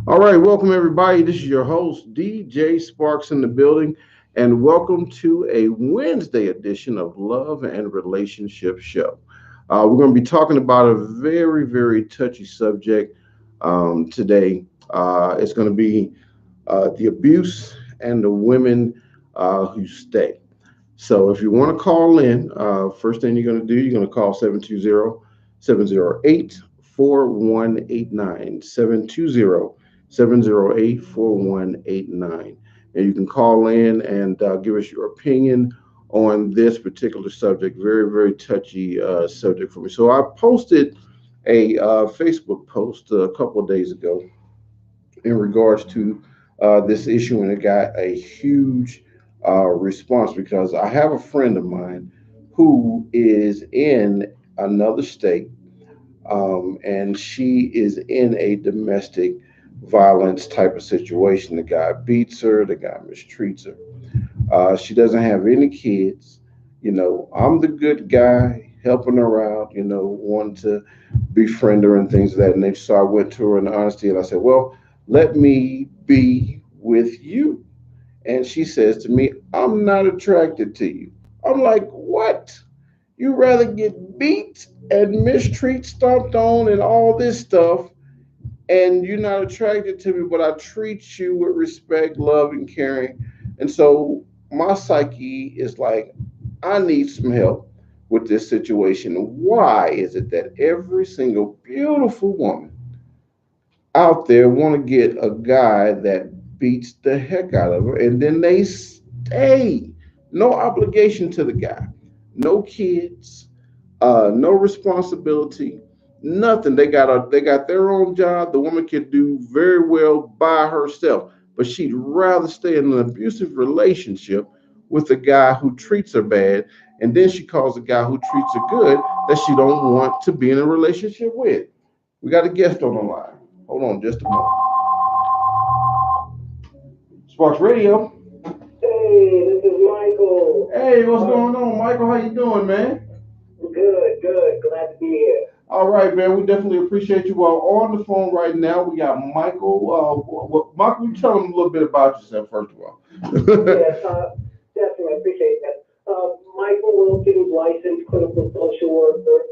All right, welcome everybody. This is your host, DJ Sparks in the building, and welcome to a Wednesday edition of Love and Relationship Show. We're going to be talking about a very, very touchy subject today. It's going to be the abuse and the women who stay. So if you want to call in, first thing you're going to do, you're going to call 720-708-4189. 720-708-4189. And you can call in and give us your opinion on this particular subject. Very, very touchy subject for me. So I posted a Facebook post a couple of days ago in regards to this issue, and it got a huge response because I have a friend of mine who is in another state, and she is in a domestic violence type of situation. The guy beats her, the guy mistreats her. She doesn't have any kids. I'm the good guy helping her out, wanting to befriend her and things of that nature. So I went to her in honesty and I said, well, let me be with you. And she says to me, I'm not attracted to you. I'm like, what? You rather get beat and mistreat, stomped on, and all this stuff, and you're not attracted to me, but I treat you with respect, love, and caring. And so my psyche is like, I need some help with this situation. Why is it that every single beautiful woman out there want to get a guy that beats the heck out of her, and then they stay? No obligation to the guy, no kids, no responsibility, nothing. They got their own job. The woman can do very well by herself, but she'd rather stay in an abusive relationship with a guy who treats her bad, and then she calls a guy who treats her good that she don't want to be in a relationship with. We got a guest on the line. Hold on just a moment. Sparks Radio. Hey, this is Michael. Hey, what's going on, Michael? How you doing, man? Good, good. Glad to be here. All right, man. We definitely appreciate you. Well, on the phone right now, we got Michael. Michael, you tell them a little bit about yourself first of all. Yes, definitely appreciate that. Michael Wilkins, licensed clinical social worker.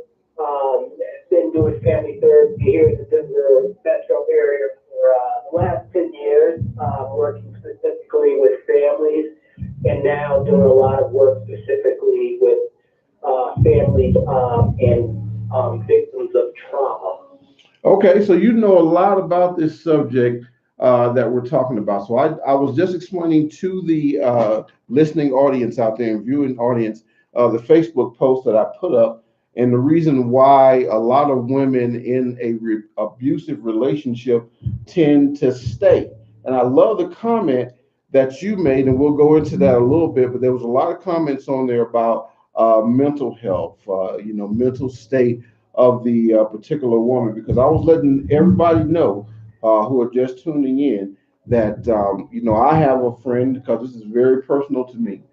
Been doing family therapy here in the Denver metro area for the last 10 years, working specifically with families, and now doing a lot of work specifically with families and victims of trauma. Okay, so you know a lot about this subject that we're talking about. So I was just explaining to the listening audience out there and viewing audience the Facebook post that I put up, and the reason why a lot of women in a abusive relationship tend to stay. And I love the comment that you made, and we'll go into that a little bit. But there was a lot of comments on there about mental health, mental state of the particular woman, because I was letting everybody know who are just tuning in that I have a friend, because this is very personal to me,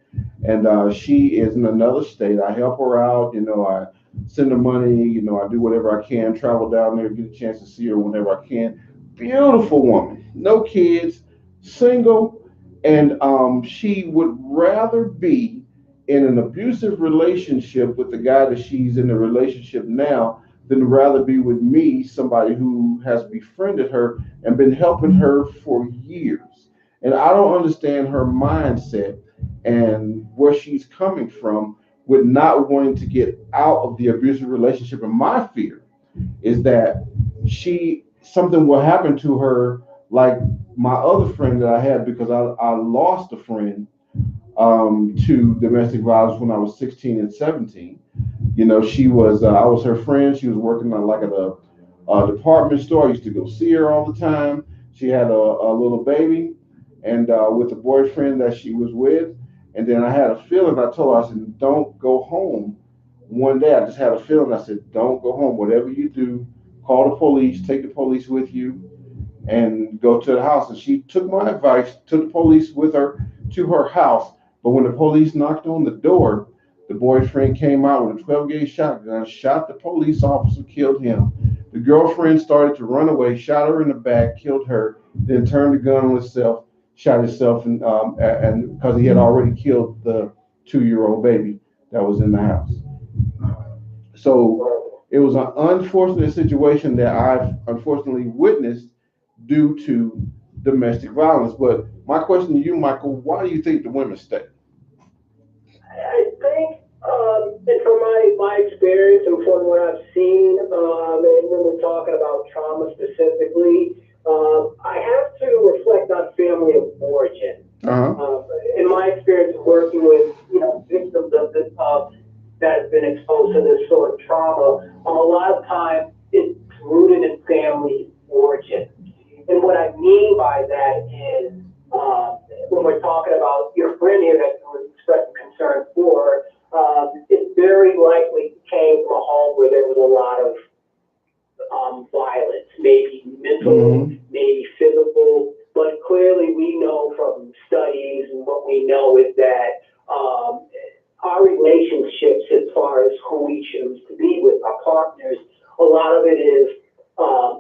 and she is in another state. I help her out, I send her money, I do whatever I can, travel down there, get a chance to see her whenever I can. Beautiful woman, no kids, single, and she would rather be in an abusive relationship with the guy that she's in a relationship now than rather be with me, somebody who has befriended her and been helping her for years. And I don't understand her mindset and where she's coming from with not wanting to get out of the abusive relationship. And my fear is that she something will happen to her like my other friend that I had, because I lost a friend to domestic violence when I was 16 and 17. She was I was her friend. She was working on like at a department store. I used to go see her all the time. She had a little baby, and with the boyfriend that she was with. And then I had a feeling. I told her, I said, "Don't go home." One day, I just had a feeling. I said, "Don't go home. Whatever you do, call the police. Take the police with you, and go to the house." And she took my advice, took the police with her to her house. But when the police knocked on the door, the boyfriend came out with a 12 gauge shotgun, shot the police officer, killed him. The girlfriend started to run away, shot her in the back, killed her, then turned the gun on himself, shot himself, and because he had already killed the 2-year-old baby that was in the house. So it was an unfortunate situation that I've unfortunately witnessed due to domestic violence. But my question to you, Michael, why do you think the women stay? I think, and from my experience and from what I've seen, and when we're talking about trauma specifically, I have to reflect on family of origin. Uh-huh. In my experience of working with, victims of this, that have been exposed to this sort of trauma, a lot of times it's rooted in family origin. And what I mean by that is, when we're talking about your friend here that was expressing concern for, it very likely came from a home where there was a lot of violence, maybe mental, maybe physical, but clearly we know from studies and what we know is that our relationships as far as who we choose to be with our partners, a lot of it is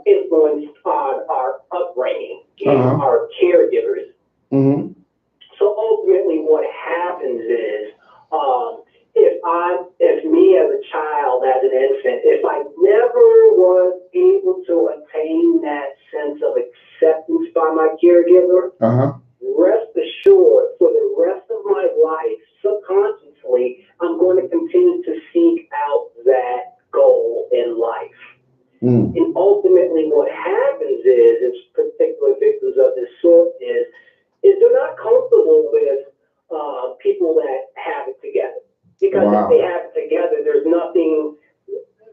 influenced on our upbringing and our caregivers. Mm-hmm. So ultimately what happens is, if me as a child, as an infant, if I never was able to attain that sense of acceptance by my caregiver, rest assured for the rest of my life, subconsciously, I'm going to continue to seek out that goal in life. And ultimately what happens is particular victims of this sort is they're not comfortable with people that have it together. Because if they have it together, there's nothing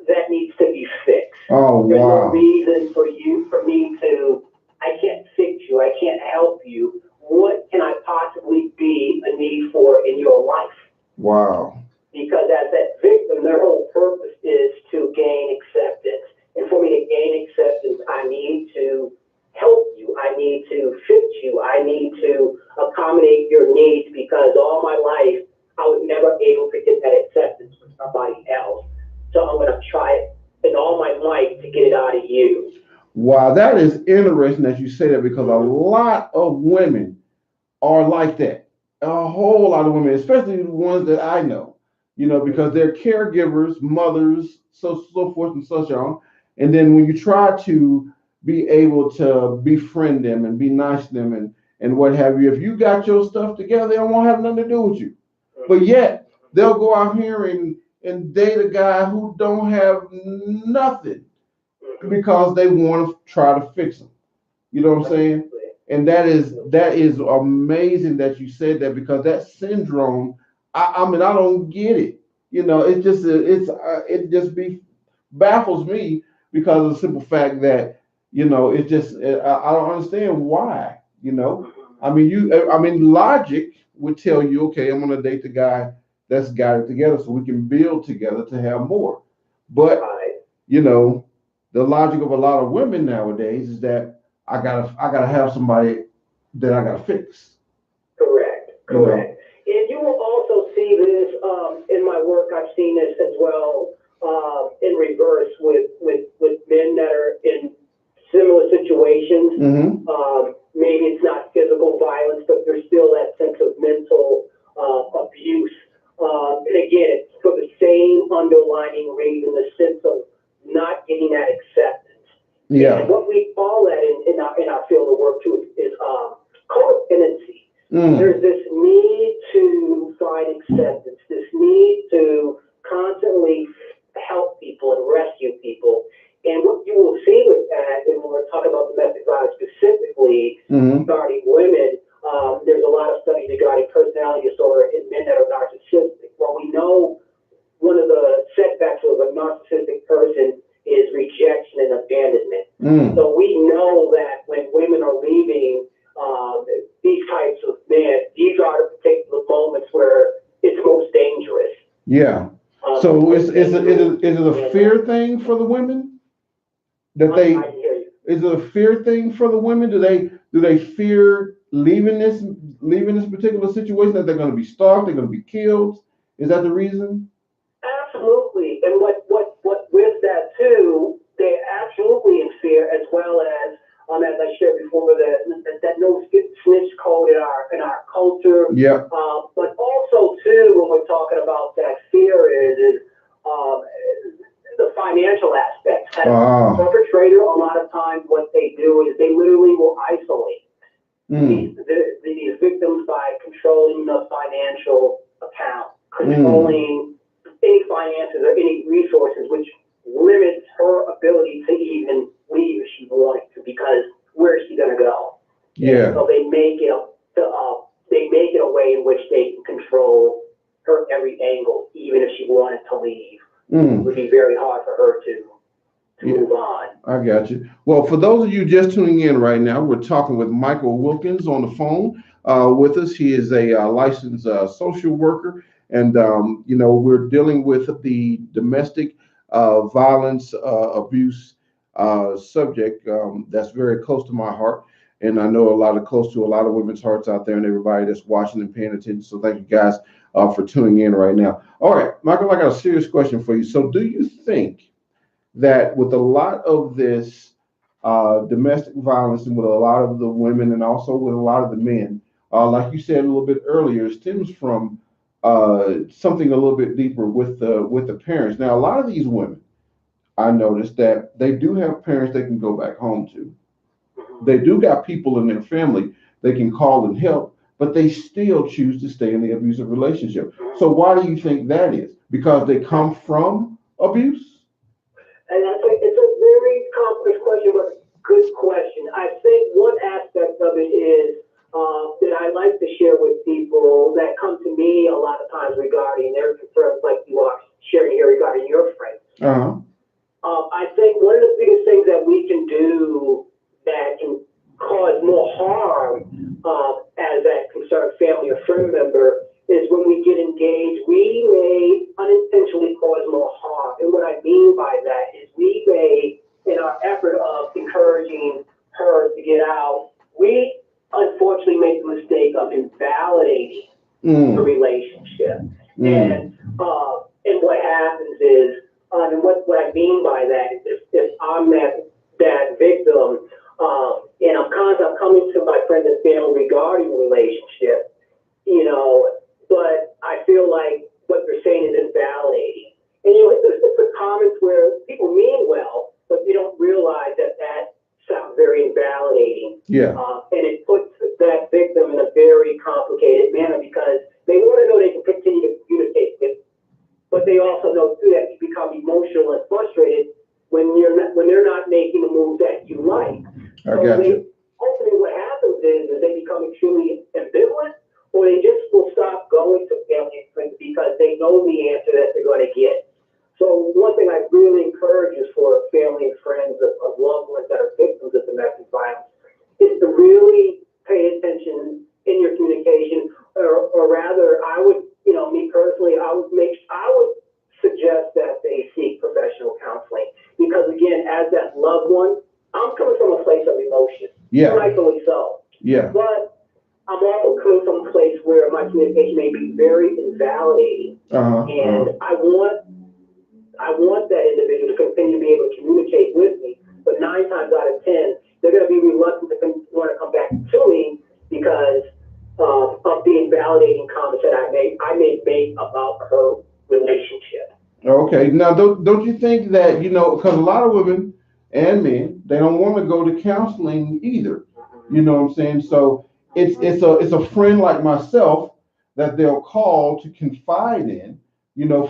that needs to be fixed. There's no reason for me to, I can't fix you, I can't help you. What can I possibly be a need for in your life? Wow. Because as that victim, their whole purpose is to gain acceptance. And for me to gain acceptance, I need to help you. I need to fix you. I need to accommodate your needs because all my life, I was never able to get that acceptance from somebody else. So I'm going to try it in all my might to get it out of you. Wow, that is interesting that you say that because a lot of women are like that. A whole lot of women, especially the ones that I know, because they're caregivers, mothers, so forth and such on. And then when you try to be able to befriend them and be nice to them and what have you, if you got your stuff together, they don't want to have nothing to do with you. But yet they'll go out here and date a guy who don't have nothing because they want to try to fix him. You know what I'm saying? And that is amazing that you said that because that syndrome, I mean, I don't get it. It just baffles me because of the simple fact that I don't understand why. I mean, logic would tell you, okay, I'm gonna date the guy that's got it together so we can build together to have more. But the logic of a lot of women nowadays is that I gotta have somebody that I gotta fix. Correct. And you will also see this in my work. I've seen this as well in reverse with men that are in similar situations. Maybe it's not physical violence, but there's still that sense of mental abuse. And again, it's for the same underlining reason, the sense of not getting that acceptance. Yeah. And what we call that in our field of work too is codependency. There's this need to find acceptance, this need to constantly help people and rescue people. And what you will see with that, and when we're talking about domestic violence specifically regarding women, there's a lot of studies regarding personality disorder in men that are narcissistic. Well, we know one of the setbacks of a narcissistic person is rejection and abandonment. So we know that when women are leaving these types of men, these are the particular moments where it's most dangerous. Yeah. So is it a fear thing for the women? Is it a fear thing for the women? Do they fear leaving this particular situation that they're going to be stalked, they're going to be killed? Is that the reason? Absolutely. And what with that too, they actually here, as well as I shared before, that no snitch code in our culture. Yeah. But also too, when we're talking about that fear is the financial aspect. As a perpetrator, a lot of times what they do is they literally will isolate these victims by controlling the financial account, controlling any finances or any resources, which limits her ability to even leave if she wanted to, because where is she going to go? Yeah. And so they make it a way in which they can control her every angle, even if she wanted to leave. It would be very hard for her to move on. I got you. Well, for those of you just tuning in right now, we're talking with Michael Wilkins on the phone with us. He is a licensed social worker, and we're dealing with the domestic violence abuse subject that's very close to my heart, and I know close to a lot of women's hearts out there, and everybody that's watching and paying attention. So thank you guys for tuning in right now. All right, Michael, I got a serious question for you. So do you think that with a lot of this domestic violence, and with a lot of the women, and also with a lot of the men, like you said a little bit earlier, stems from something a little bit deeper with the parents? Now, a lot of these women, I noticed that they do have parents they can go back home to. They do got people in their family they can call and help, but they still choose to stay in the abusive relationship. So why do you think that is? Because they come from abuse? And it's a very complex question, but good question. I think one aspect of it is that I like to share with people that come to me a lot of times regarding their concerns, like you are sharing here regarding your friends. I think one of the biggest things that we can do that can cause more harm as that concerned family or friend member is when we get engaged, we may unintentionally cause more harm. And what I mean by that is we may, in our effort of encouraging her to get out, we unfortunately make the mistake of invalidating the relationship. And what happens is, and what I mean by that is if I'm that victim, and I'm coming to my friend and family regarding the relationship, but I feel like what they're saying is invalidating. And it's a comments where people mean well, but you don't realize that sounds very invalidating. Yeah. And it puts that victim in a very complicated manner, because they want to know they can continue to communicate with, but they also know too that you become emotional and frustrated when they're not making the moves that you like. I got you. Ultimately, what happens is they become extremely ambivalent, or they just will stop going to family and friends because they know the answer that they're going to get. So one thing I really encourage is for family and friends of loved ones that are victims of domestic violence is to really pay attention in your communication, or rather, I would, me personally, I would suggest that they seek professional counseling, because again, as that loved one, I'm coming from a place of emotion. Yeah. Rightfully so. Yeah. But I'm also coming from a place where my communication may be very invalidating. And I want that individual to continue to be able to communicate with me, but 9 times out of 10, they're going to be reluctant to want to come back to me because of the invalidating comments that I may make about her relationship. Okay. Now, don't you think that, because a lot of women and men, they don't want to go to counseling either. You know what I'm saying? So it's a friend like myself that they'll call to confide in,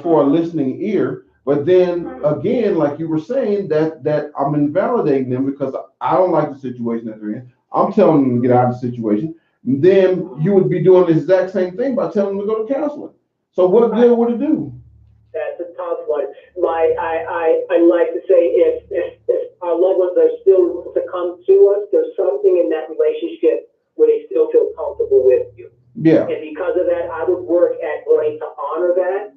for a listening ear. But then again, like you were saying, that I'm invalidating them because I don't like the situation that they're in. I'm telling them to get out of the situation. Then you would be doing the exact same thing by telling them to go to counseling. So what good would it do? That's a tough one. I like to say if our loved ones are still to come to us, there's something in that relationship where they still feel comfortable with you. Yeah. And because of that, I would work at wanting to honor that.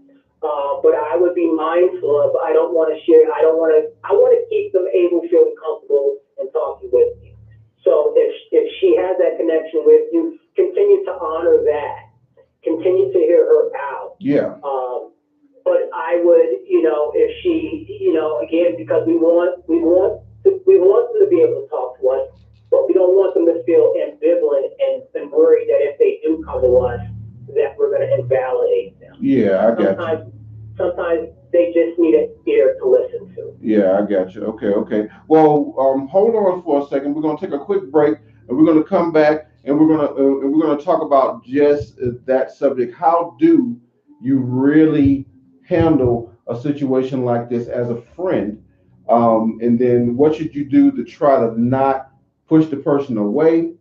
But I would be mindful of, I want to keep them able, feeling comfortable and talking with you. So if she has that connection with you, continue to honor that. Continue to hear her out. Yeah. But I would, if she, again, because we want we want them to be able to talk to us, but we don't want them to feel ambivalent and worried that if they do come to us, that we're going to invalidate them. Yeah, I got you. Sometimes they just need an ear to listen to. Yeah, I got you. Okay, okay. Well, hold on for a second. We're gonna take a quick break, and we're gonna come back, and we're gonna talk about just that subject. How do you really handle a situation like this as a friend? And then what should you do to try to not push the person away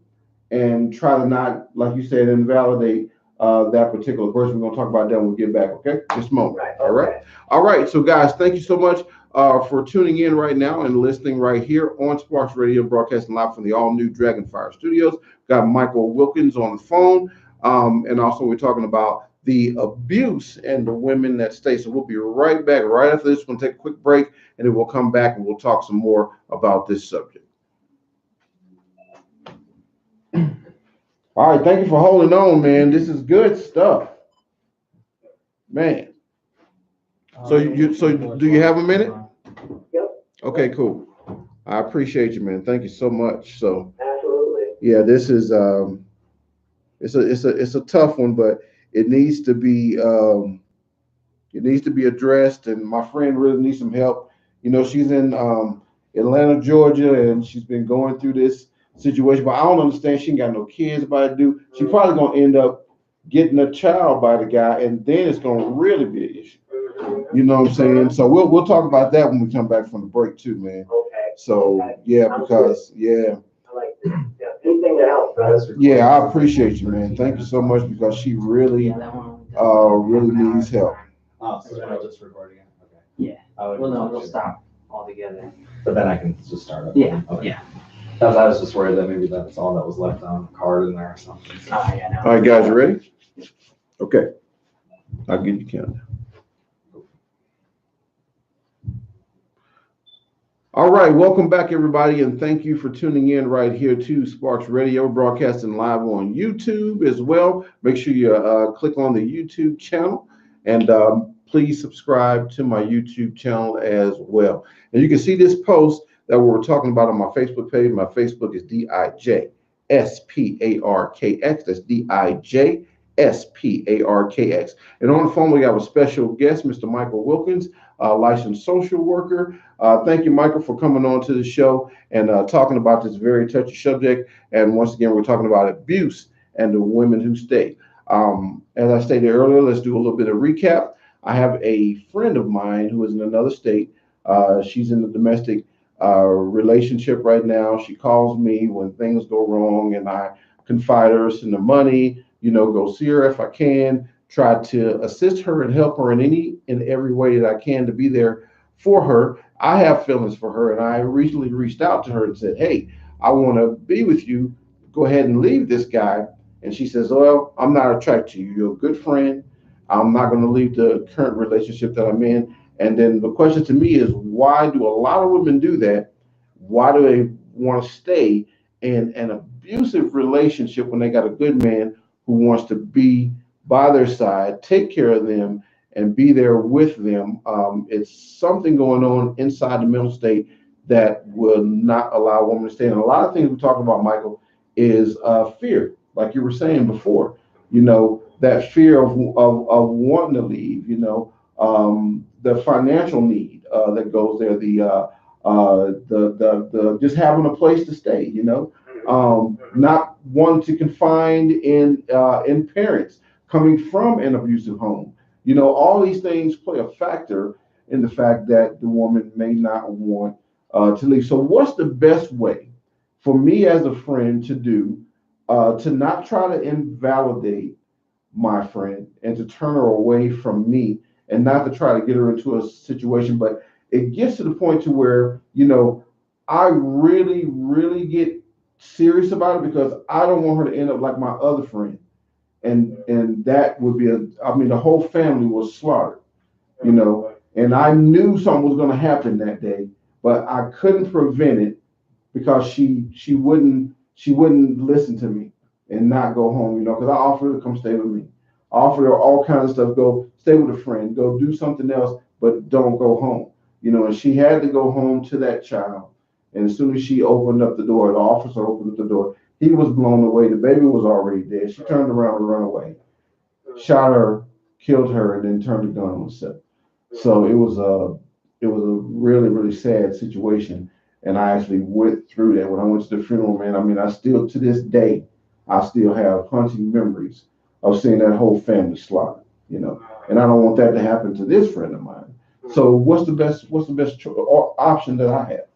and try to not, like you said, invalidate that particular person. We're going to talk about that when we get back, okay? Just a moment. Right, all right? okay. All right. So, guys, thank you so much for tuning in right now and listening right here on Sparkx Radio, broadcasting live from the all-new Dragonfire Studios. Got Michael Wilkins on the phone. And also we're talking about the abuse and the women that stay. So we'll be right back right after this. We'll take a quick break, and then we'll come back and we'll talk some more about this subject. All right, thank you for holding on, man. This is good stuff, man. So do you have a minute? Yep. Okay, cool. I appreciate you, man. Thank you so much. So Absolutely. yeah, this is it's a tough one, but it needs to be addressed. And my friend really needs some help. You know, she's in Atlanta, Georgia, and she's been going through this situation, but I don't understand. She ain't got no kids by to do. She probably gonna end up getting a child by the guy, and then it's gonna really be an issue. You know what I'm saying? So we'll talk about that when we come back from the break too, man. Okay. So yeah, because yeah. I like this. Yeah, anything to help, right? Yeah, I appreciate you, man. Thank you so much because she really really needs help. Oh, so then I'll just record again. Okay. Yeah. Well, no, we'll stop altogether. But then I can just start up. Yeah. Okay. Yeah. I was just worried that maybe that's all that was left on the card in there or something. Yeah, no. All right, guys, you ready? Okay. I'll get you counted. All right, welcome back, everybody, and thank you for tuning in right here to Sparkx Radio, broadcasting live on YouTube as well. Make sure you click on the YouTube channel, and please subscribe to my YouTube channel as well. And you can see this post that we're talking about on my Facebook page. My Facebook is Dij Sparkx. That's Dij Sparkx. And on the phone, we have a special guest, Mr. Michael Wilkins, licensed social worker. Thank you, Michael, for coming on to the show and talking about this very touchy subject. And once again, we're talking about abuse and the women who stay. As I stated earlier, let's do a little bit of recap. I have a friend of mine who is in another state. She's in the domestic relationship right now. She calls me when things go wrong, and I confide her, send her money, go see her if I can, try to assist her and help her in any and every way that I can to be there for her. I have feelings for her, and I recently reached out to her and said, hey, I want to be with you. Go ahead and leave this guy. And she says, well, I'm not attracted to you. You're a good friend. I'm not going to leave the current relationship that I'm in. And then the question to me is, why do a lot of women do that? Why do they want to stay in an abusive relationship when they got a good man who wants to be by their side, take care of them, and be there with them? It's something going on inside the mental state that will not allow a woman to stay. And a lot of things we're talking about, Michael, is fear, like you were saying before. That fear of wanting to leave. The financial need that goes there, the just having a place to stay. Not wanting to confide in parents coming from an abusive home. All these things play a factor in the fact that the woman may not want to leave. So what's the best way for me as a friend to do to not try to invalidate my friend and to turn her away from me and not to try to get her into a situation, but it gets to the point to where, I really, really get serious about it because I don't want her to end up like my other friend. And that would be the whole family was slaughtered, and I knew something was going to happen that day, but I couldn't prevent it because she wouldn't listen to me and not go home, because I offered her to come stay with me. I offered her all kinds of stuff, go stay with a friend, go do something else, but don't go home, and she had to go home to that child. And as soon as she opened up the door, the officer opened up the door, he was blown away. The baby was already dead. She turned around and ran away, shot her, killed her, and then turned the gun on herself. So it was a really, really sad situation. And I actually went through that when I went to the funeral, man. I mean, I still, to this day, I still have haunting memories of seeing that whole family slaughtered, you know. And I don't want that to happen to this friend of mine. So what's the best option that I have?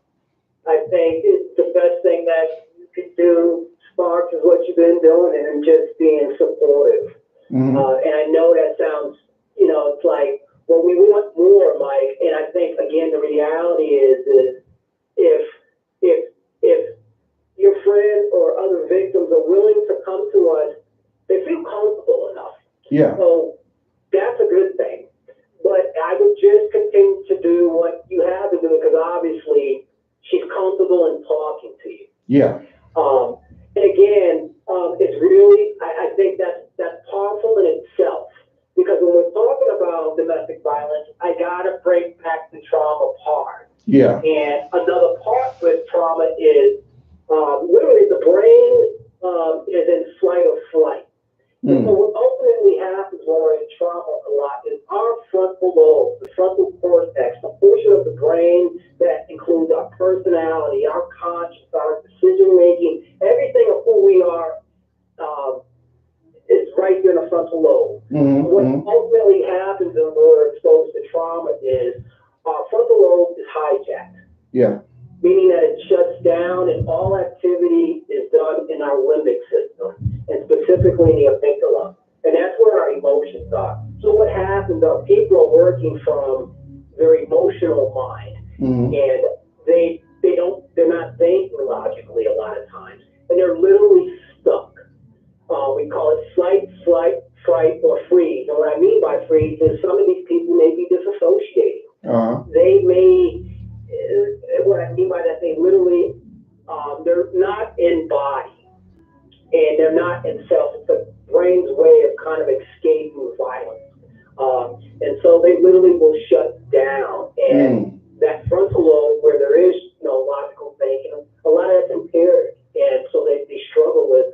I think it's the best thing that you could do, Sparks, is what you've been doing and just being supportive. Mm-hmm. And I know that sounds, it's like, well, we want more, Mike. And I think, again, the reality is if your friend or other victims are willing to come to us, they feel comfortable enough. Yeah. So that's a good thing. But I would just continue to do what you have to do because obviously she's comfortable in talking to you. Yeah. And again, it's really, I think that's powerful in itself. Because when we're talking about domestic violence, I gotta break back the trauma part. Yeah. And another part with trauma is literally the brain is in fight or flight. And so what ultimately happens when we're in trauma a lot is our frontal lobe, the frontal cortex, the portion of the brain that includes our personality, our conscience, our decision making, everything of who we are is right there in the frontal lobe. What ultimately happens when we're exposed to trauma is our frontal lobe is hijacked. Yeah. Meaning that it shuts down and all activity is done in our limbic system, and specifically in the amygdala. And that's where our emotions are. So what happens is people are working from their emotional mind, and they're not thinking logically a lot of times, and they're literally stuck. We call it flight, fright, or freeze. And what I mean by freeze is some of these people may be disassociating. They may, what I mean by that, they literally, they're not in body and they're not in self. It's the brain's way of kind of escaping violence. And so they literally will shut down. And that frontal lobe where there is no logical thinking, a lot of that's impaired. And so they struggle with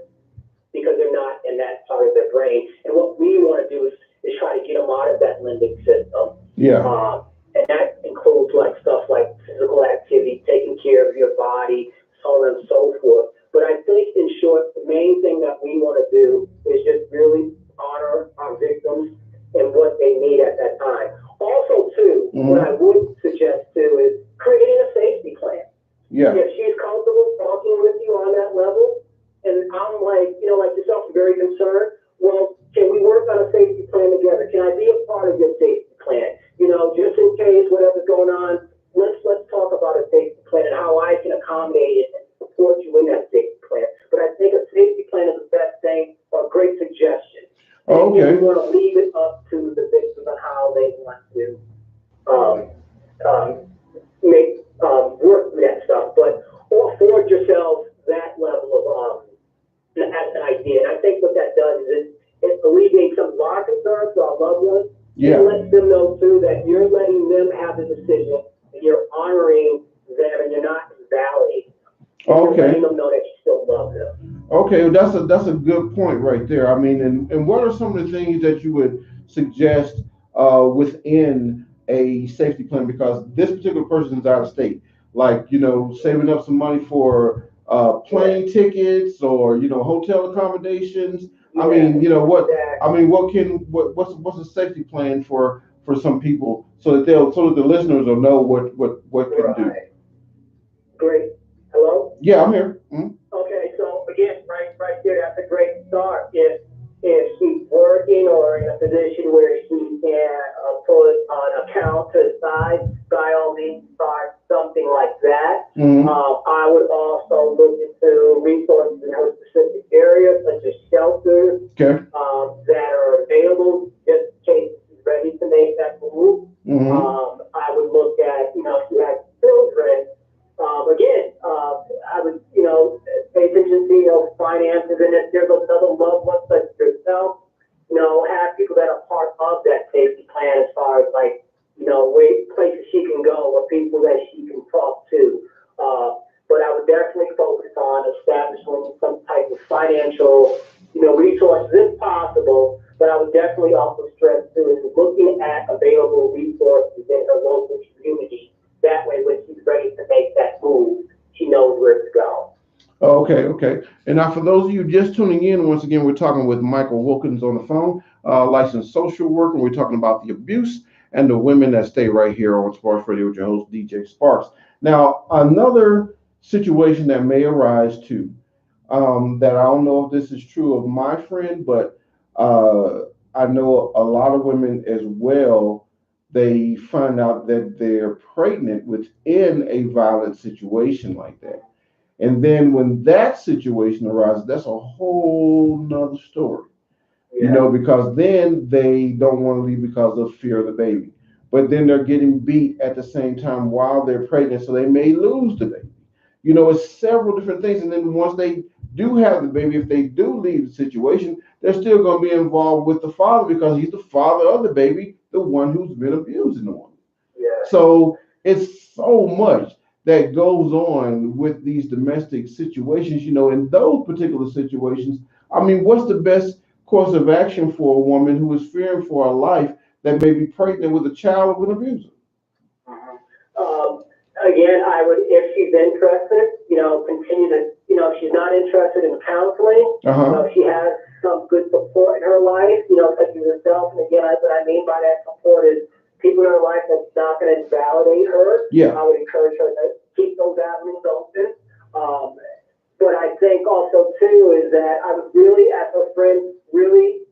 because they're not in that part of their brain. And what we want to do is try to get them out of that limbic system. Yeah. And that includes like stuff like physical activity, taking care of your body, so on and so forth. But I think in short, the main thing that we want to do is just really honor our victims and what they need at that time. Also, too, what I would suggest too is creating a safety plan. Yeah. If she's comfortable talking with you on that level, and I'm like, like yourself, very concerned. Well, can we work on a safety plan together? Can I be a part of your safety plan? Just in case whatever's going on, let's talk about a safety plan and how I can accommodate it and support you in that safety plan. But I think a safety plan is the best thing or a great suggestion. Okay. We want to leave it up to the victims on how they want to work through that stuff. But afford yourself that level of as an idea. And I think what that does is it alleviates some of our concerns to our loved ones. Yeah. And lets them know too that you're letting them have the decision and you're honoring them and you're not invalidating them. Okay. You're letting them know that you still love them. Okay, well, that's a good point right there. I mean, and what are some of the things that you would suggest within a safety plan? Because this particular person is out of state, like saving up some money for plane tickets or hotel accommodations. Yeah, I mean, what? exactly. I mean, what's a safety plan for some people so that the listeners will know what can do. Great. Hello? Yeah, I'm here. Okay, so again, right there, that's a great start. If she's working or in a position where she can put an account to the side, by all means, start something like that. I would also look into resources in her specific areas, such as shelters that are available just in case she's ready to make that move. I would look at, if you have children, again, I would, pay attention to, finances, and if there's another loved one such as yourself, have people that are part of that safety plan as far as like, places she can go or people that she can talk to. financial, resources if possible. But I would definitely also stress too is looking at available resources in her local community. That way, when she's ready to make that move, she knows where to go. Okay, okay. And now, for those of you just tuning in, once again, we're talking with Michael Wilkins on the phone, licensed social worker. We're talking about the abuse and the women that stay right here on Sparks Radio with your host, Dij Sparkx. Now, another situation that may arise too, that I don't know if this is true of my friend, but I know a lot of women as well. They find out that they're pregnant within a violent situation like that. And then when that situation arises, that's a whole nother story, Yeah. because then they don't want to leave because of fear of the baby. But then they're getting beat at the same time while they're pregnant, so they may lose the baby. It's several different things. And then once they do have the baby, if they do leave the situation, they're still going to be involved with the father because he's the father of the baby, the one who's been abusing the woman. Yeah. So it's so much that goes on with these domestic situations, in those particular situations. I mean, what's the best course of action for a woman who is fearing for her life that may be pregnant with a child of an abuser? Again, I would, if she's interested, continue to, if she's not interested in counseling, if she has some good support in her life, such as yourself. And again, what I mean by that support is people in her life that's not going to validate her. Yeah. I would encourage her to keep those avenues open. But I think also too is that I would really, as a friend, really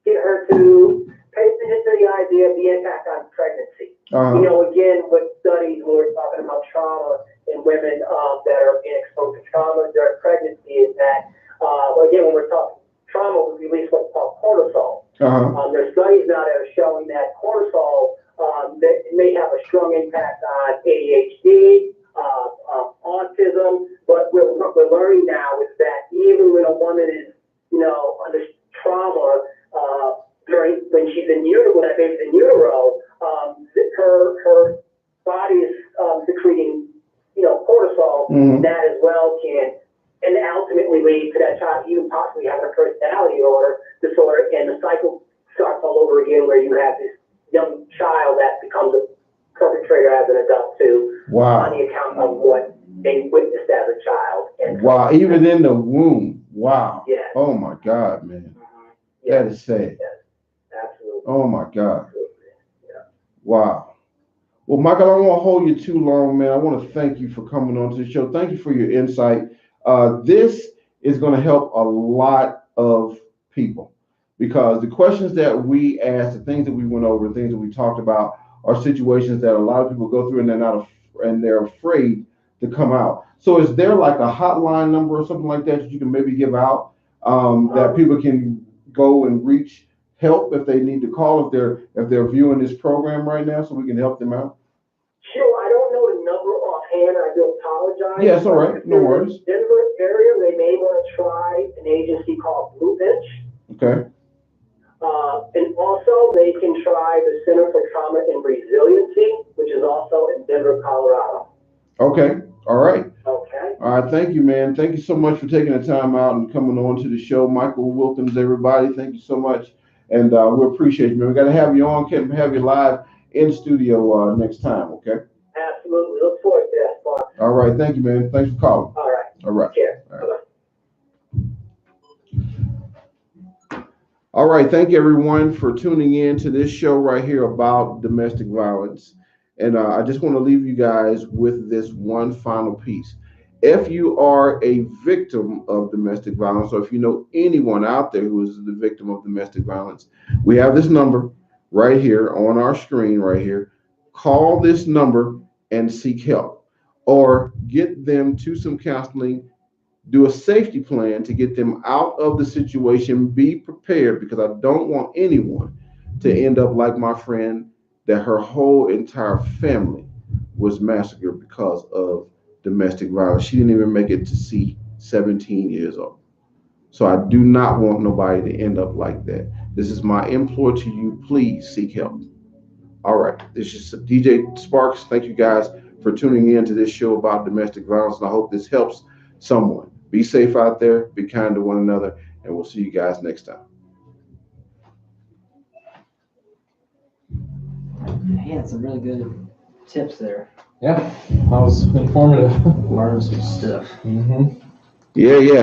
get her to pay attention to the idea of the impact on pregnancy. Again, with studies when we're talking about trauma in women that are being exposed to trauma during pregnancy is that, again, when we're talking trauma, we release what's called cortisol. There's studies now that are showing that cortisol that may have a strong impact on ADHD, autism, but what we're learning now is that even when a woman is, under trauma when she's in utero, when that baby's in utero, her body is secreting, cortisol. That as well can, and ultimately lead to that child even possibly having a personality disorder, and the cycle starts all over again where you have this young child that becomes a perpetrator as an adult too. Wow. On the account of what they witnessed as a child. And wow, even in the womb. Wow. Yeah. Oh my God, man. Yeah. That is sad. Yes. Absolutely. Oh my God. Absolutely. Yeah. Wow. Well, Michael, I don't want to hold you too long, man. I want to thank you for coming on to the show. Thank you for your insight. This is going to help a lot of people because the questions that we asked, the things that we went over, the things that we talked about are situations that a lot of people go through and they're afraid to come out. So is there like a hotline number or something like that you can maybe give out that people can go and reach help if they need to call if they're viewing this program right now so we can help them out? Sure, I don't know the number offhand. I do apologize. Yeah, it's all right. No worries. In the Denver area, they may want to try an agency called Blue Bench. Okay. And also, they can try the Center for Trauma and Resiliency, which is also in Denver, Colorado. Okay. All right. Okay. All right. Thank you, man. Thank you so much for taking the time out and coming on to the show. Michael Wilkins, everybody. Thank you so much. And we appreciate you, man. We got to have you on, Kent, have you live in studio next time, okay? Absolutely. Look forward to that, Spark. All right. Thank you, man. Thanks for calling. All right. All right. Take care. All right. All right, thank you everyone for tuning in to this show right here about domestic violence. And I just want to leave you guys with this one final piece. If you are a victim of domestic violence, or if you know anyone out there who is the victim of domestic violence, we have this number right here on our screen right here. Call this number and seek help, or get them to some counseling. Do a safety plan to get them out of the situation. Be prepared, because I don't want anyone to end up like my friend, that her whole entire family was massacred because of domestic violence. She didn't even make it to see 17 years old. So I do not want nobody to end up like that. This is my implore to you. Please seek help. All right. This is Dij Sparkx. Thank you guys for tuning in to this show about domestic violence, and I hope this helps someone. Be safe out there. Be kind to one another. And we'll see you guys next time. He had some really good tips there. Yeah, that was informative. Learned some stuff. Mm-hmm. Yeah, yeah.